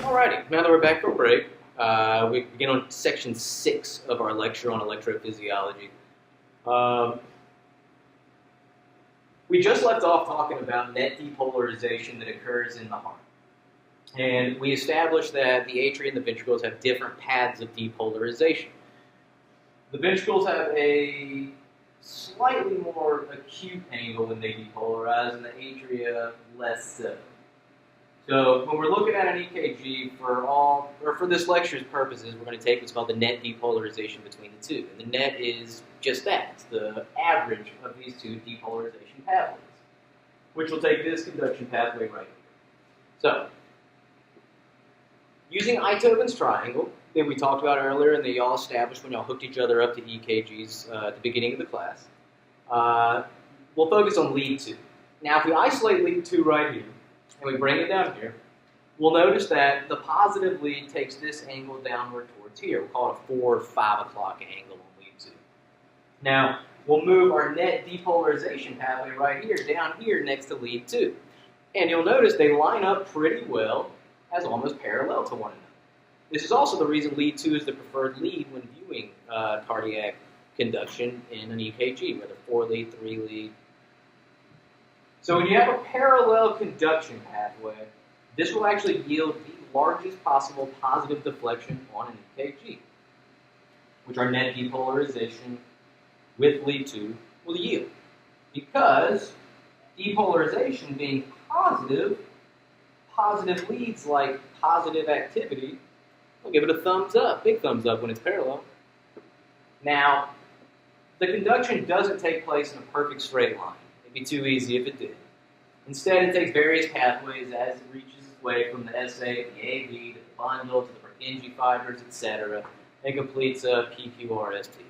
Alrighty, now that we're back from break, we begin on section 6 of our lecture on electrophysiology. We just left off talking about net depolarization that occurs in the heart. And we established that the atria and the ventricles have different paths of depolarization. The ventricles have a slightly more acute angle when they depolarize, and the atria less so. So when we're looking at an EKG for this lecture's purposes, we're going to take what's called the net depolarization between the two. And the net is just that. It's the average of these two depolarization pathways, which will take this conduction pathway right here. So, using Einthoven's triangle that we talked about earlier and that y'all established when y'all hooked each other up to EKGs at the beginning of the class, we'll focus on lead 2. Now, if we isolate lead 2 right here, and we bring it down here, we'll notice that the positive lead takes this angle downward towards here. We'll call it a 4 or 5 o'clock angle on lead 2. Now, we'll move our net depolarization pathway right here, down here next to lead 2. And you'll notice they line up pretty well as almost parallel to one another. This is also the reason lead 2 is the preferred lead when viewing cardiac conduction in an EKG, whether 4 lead, 3 lead. So when you have a parallel conduction pathway, this will actually yield the largest possible positive deflection on an EKG, which our net depolarization with lead 2 will yield. Because depolarization being positive leads like positive activity, we'll give it a thumbs up, big thumbs up when it's parallel. Now, the conduction doesn't take place in a perfect straight line. It'd be too easy if it did. Instead, it takes various pathways as it reaches its way from the SA to the AV to the bundle to the Purkinje fibers, etc., and completes a PQRST.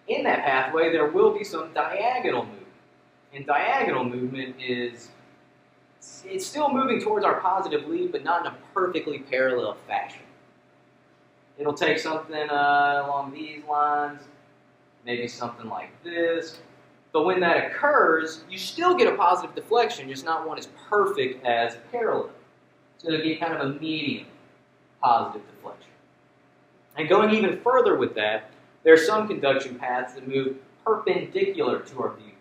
In that pathway, there will be some diagonal movement. And diagonal movement is, it's still moving towards our positive lead, but not in a perfectly parallel fashion. It'll take something along these lines, maybe something like this. But when that occurs, you still get a positive deflection, just not one as perfect as parallel. So it'll be kind of a medium positive deflection. And going even further with that, there are some conduction paths that move perpendicular to our view lead.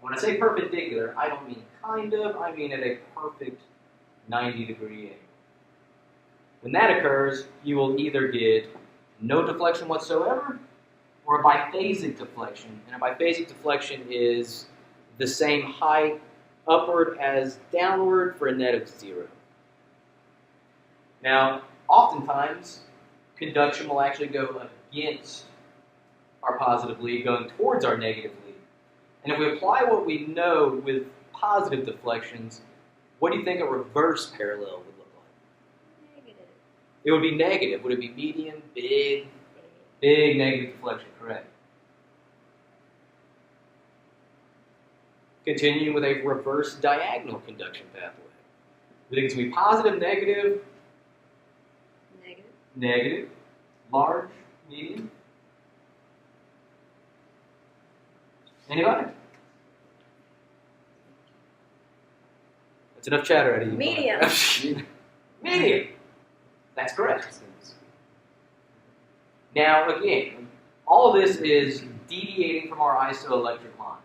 When I say perpendicular, I don't mean kind of, I mean at a perfect 90-degree angle. When that occurs, you will either get no deflection whatsoever, or a biphasic deflection. And a biphasic deflection is the same height upward as downward for a net of 0. Now, oftentimes, conduction will actually go against our positive lead, going towards our negative lead. And if we apply what we know with positive deflections, what do you think a reverse parallel would look like? Negative. It would be negative. Would it be medium, big? Big negative deflection, correct. Continuing with a reverse diagonal conduction pathway. We think it's going to be positive, negative, negative, large, medium. Anybody? That's enough chatter out of you. Medium. Medium. That's correct. Now, again, all of this is deviating from our isoelectric line.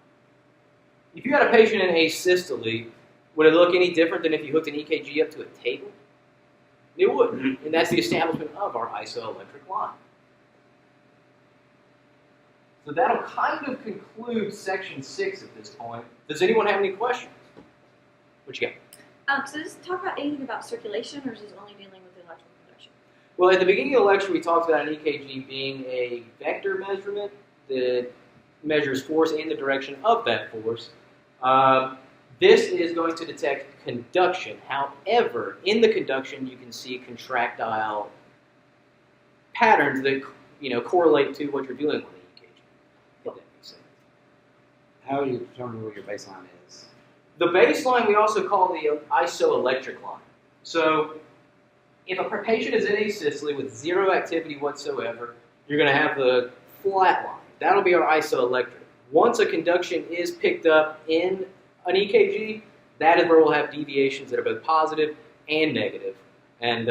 If you had a patient in asystole, would it look any different than if you hooked an EKG up to a table? It wouldn't, and that's the establishment of our isoelectric line. So that'll kind of conclude section 6 at this point. Does anyone have any questions? What you got? So does it talk about anything about circulation, or is this only dealing with electrical conduction? Well, at the beginning of the lecture, we talked about an EKG being a vector measurement that measures force and the direction of that force. This is going to detect conduction. However, in the conduction, you can see contractile patterns that correlate to what you're doing with an EKG. If that makes sense. How do you determine what your baseline is? The baseline we also call the isoelectric line. So if a patient is in asystole with zero activity whatsoever, you're going to have the flat line. That'll be our isoelectric. Once a conduction is picked up in an EKG, that is where we'll have deviations that are both positive and negative. And